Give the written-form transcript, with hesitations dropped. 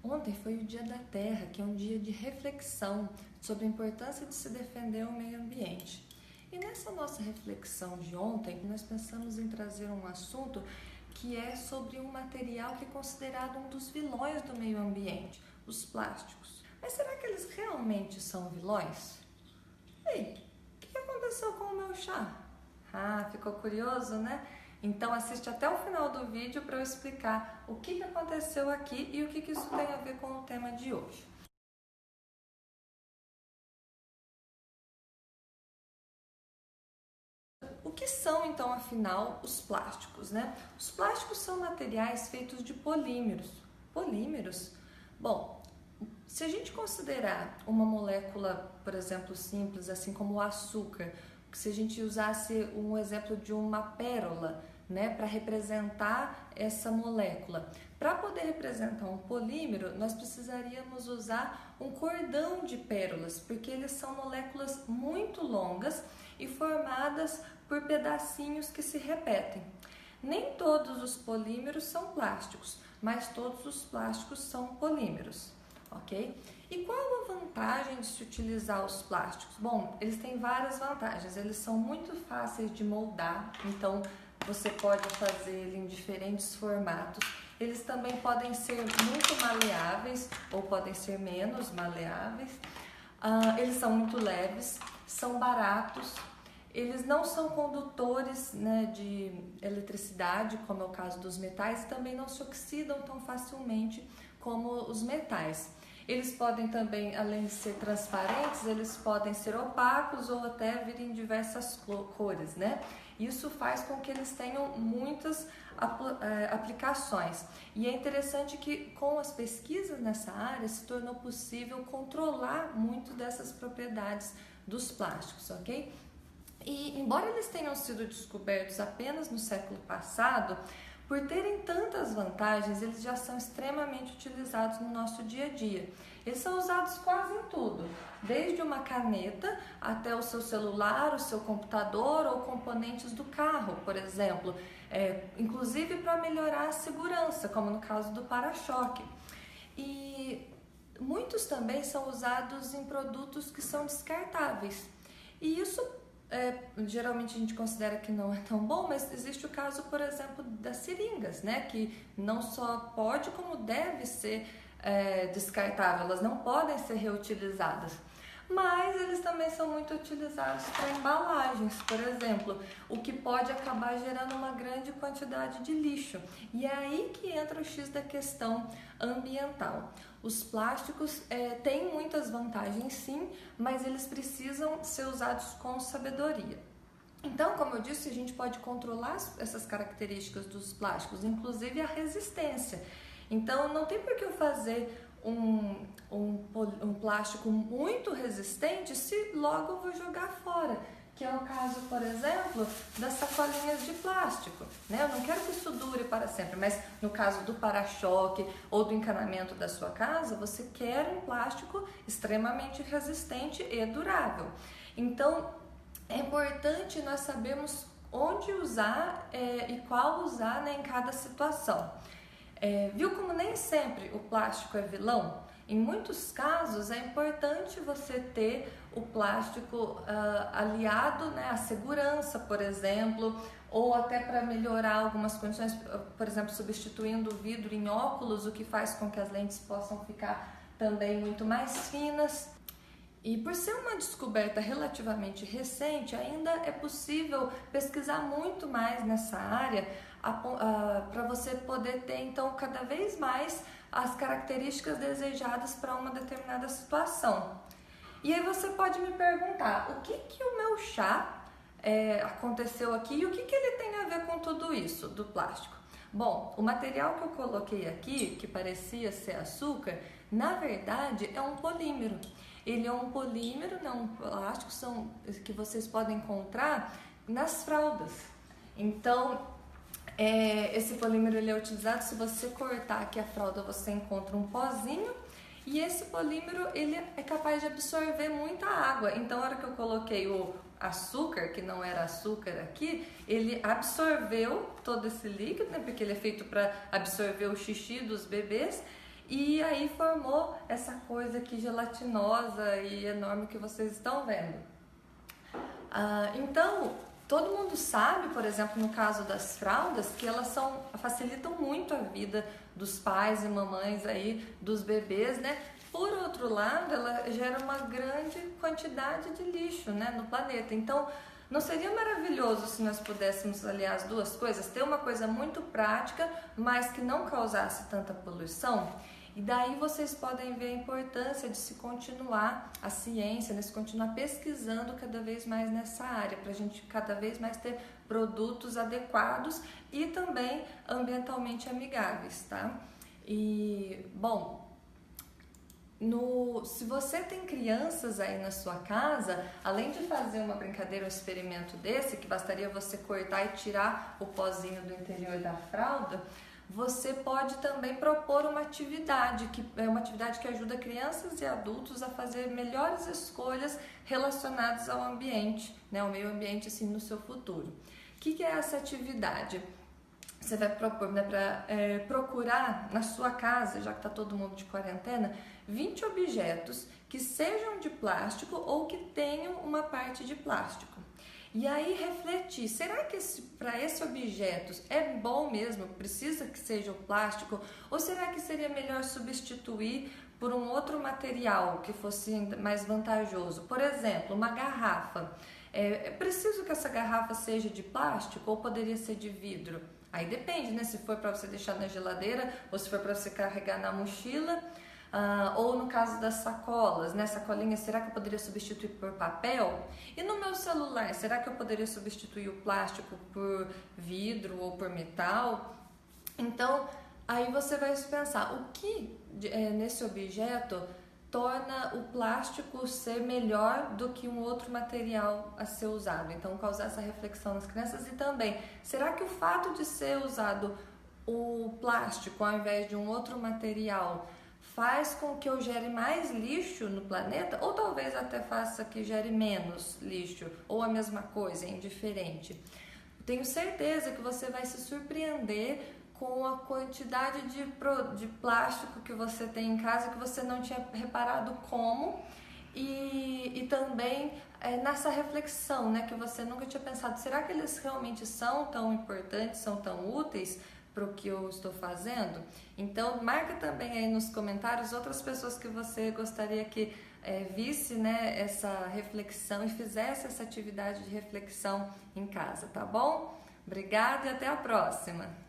Ontem foi o Dia da Terra, que é um dia de reflexão sobre a importância de se defender o meio ambiente. E nessa nossa reflexão de ontem, nós pensamos em trazer um assunto que é sobre um material que é considerado um dos vilões do meio ambiente, os plásticos. Mas será que eles realmente são vilões? Ei, o que aconteceu com o meu chá? Ah, ficou curioso, né? Então assiste até o final do vídeo para eu explicar o que aconteceu aqui e o que isso tem a ver com o tema de hoje. O que são então, afinal, os plásticos, né? Os plásticos são materiais feitos de polímeros. Polímeros? Bom, se a gente considerar uma molécula, por exemplo, simples, assim como o açúcar, se a gente usasse um exemplo de uma pérola, né, para representar essa molécula. Para poder representar um polímero, nós precisaríamos usar um cordão de pérolas, porque eles são moléculas muito longas e formadas por pedacinhos que se repetem. Nem todos os polímeros são plásticos, mas todos os plásticos são polímeros, ok? E qual a vantagem de se utilizar os plásticos? Bom, eles têm várias vantagens, eles são muito fáceis de moldar, então você pode fazer ele em diferentes formatos. Eles também podem ser muito maleáveis ou podem ser menos maleáveis. Eles são muito leves, são baratos. Eles não são condutores, né, de eletricidade, como é o caso dos metais, e também não se oxidam tão facilmente como os metais. Eles podem também, além de ser transparentes, eles podem ser opacos ou até vir em diversas cores, né? Isso faz com que eles tenham muitas aplicações. E é interessante que com as pesquisas nessa área se tornou possível controlar muito dessas propriedades dos plásticos, ok? E embora eles tenham sido descobertos apenas no século passado, por terem tantas vantagens, eles já são extremamente utilizados no nosso dia a dia. Eles são usados quase em tudo, desde uma caneta até o seu celular, o seu computador ou componentes do carro, por exemplo, inclusive para melhorar a segurança, como no caso do para-choque. E muitos também são usados em produtos que são descartáveis. E isso geralmente a gente considera que não é tão bom, mas existe o caso, por exemplo, das seringas, né? Que não só pode, como deve ser descartável, elas não podem ser reutilizadas. Mas eles também são muito utilizados para embalagens, por exemplo, o que pode acabar gerando uma grande quantidade de lixo. E é aí que entra o X da questão ambiental. Os plásticos têm muitas vantagens sim, mas eles precisam ser usados com sabedoria. Então, como eu disse, a gente pode controlar essas características dos plásticos, inclusive a resistência. Então, não tem por que eu fazer um plástico muito resistente se logo eu vou jogar fora, que é o caso, por exemplo, das sacolinhas de plástico, né? Eu não quero que isso dure para sempre, mas no caso do para-choque ou do encanamento da sua casa, você quer um plástico extremamente resistente e durável. Então, é importante nós sabermos onde usar e qual usar, né, em cada situação. Viu como nem sempre o plástico é vilão? Em muitos casos é importante você ter o plástico aliado, né, à segurança, por exemplo, ou até para melhorar algumas condições, por exemplo, substituindo o vidro em óculos, o que faz com que as lentes possam ficar também muito mais finas. E por ser uma descoberta relativamente recente, ainda é possível pesquisar muito mais nessa área para você poder ter então cada vez mais as características desejadas para uma determinada situação. E aí você pode me perguntar, o que o meu chá aconteceu aqui e o que ele tem a ver com tudo isso do plástico? Bom, o material que eu coloquei aqui, que parecia ser açúcar, na verdade é um polímero. Ele é um polímero, não um plástico, que vocês podem encontrar nas fraldas. Então, esse polímero ele é utilizado, se você cortar aqui a fralda, você encontra um pozinho. E esse polímero ele é capaz de absorver muita água. Então, na hora que eu coloquei o açúcar, que não era açúcar aqui, ele absorveu todo esse líquido, né? Porque ele é feito para absorver o xixi dos bebês. e aí formou essa coisa aqui gelatinosa e enorme que vocês estão vendo. Então, todo mundo sabe, por exemplo, no caso das fraldas, que elas facilitam muito a vida dos pais e mamães aí, dos bebês, né? Por outro lado, ela gera uma grande quantidade de lixo, né, no planeta. Então, não seria maravilhoso se nós pudéssemos aliar as duas coisas, ter uma coisa muito prática, mas que não causasse tanta poluição? E daí vocês podem ver a importância de se continuar a ciência, né? Se continuar pesquisando cada vez mais nessa área, para a gente cada vez mais ter produtos adequados e também ambientalmente amigáveis, tá? E, bom, se você tem crianças aí na sua casa, além de fazer uma brincadeira, um experimento desse, que bastaria você cortar e tirar o pozinho do interior da fralda, você pode também propor uma atividade, que é uma atividade que ajuda crianças e adultos a fazer melhores escolhas relacionadas ao ambiente, né, ao meio ambiente assim, no seu futuro. O que é essa atividade? Você vai propor, né, para procurar na sua casa, já que está todo mundo de quarentena, 20 objetos que sejam de plástico ou que tenham uma parte de plástico. E aí refletir, será que para esse objeto é bom mesmo, precisa que seja o plástico? Ou será que seria melhor substituir por um outro material que fosse mais vantajoso? Por exemplo, uma garrafa. É preciso que essa garrafa seja de plástico ou poderia ser de vidro? Aí depende, né? Se for para você deixar na geladeira ou se for para você carregar na mochila. Ou no caso das sacolas, né? Sacolinha, será que eu poderia substituir por papel? E no meu celular, será que eu poderia substituir o plástico por vidro ou por metal? Então, aí você vai pensar, o que nesse objeto torna o plástico ser melhor do que um outro material a ser usado? Então, causar essa reflexão nas crianças. E também, será que o fato de ser usado o plástico ao invés de um outro material faz com que eu gere mais lixo no planeta, ou talvez até faça que gere menos lixo, ou a mesma coisa, indiferente? Tenho certeza que você vai se surpreender com a quantidade de plástico que você tem em casa que você não tinha reparado como, e também nessa reflexão, né, que você nunca tinha pensado, será que eles realmente são tão importantes, são tão úteis para o que eu estou fazendo? Então marca também aí nos comentários outras pessoas que você gostaria que visse, né, essa reflexão e fizesse essa atividade de reflexão em casa, tá bom? Obrigada e até a próxima!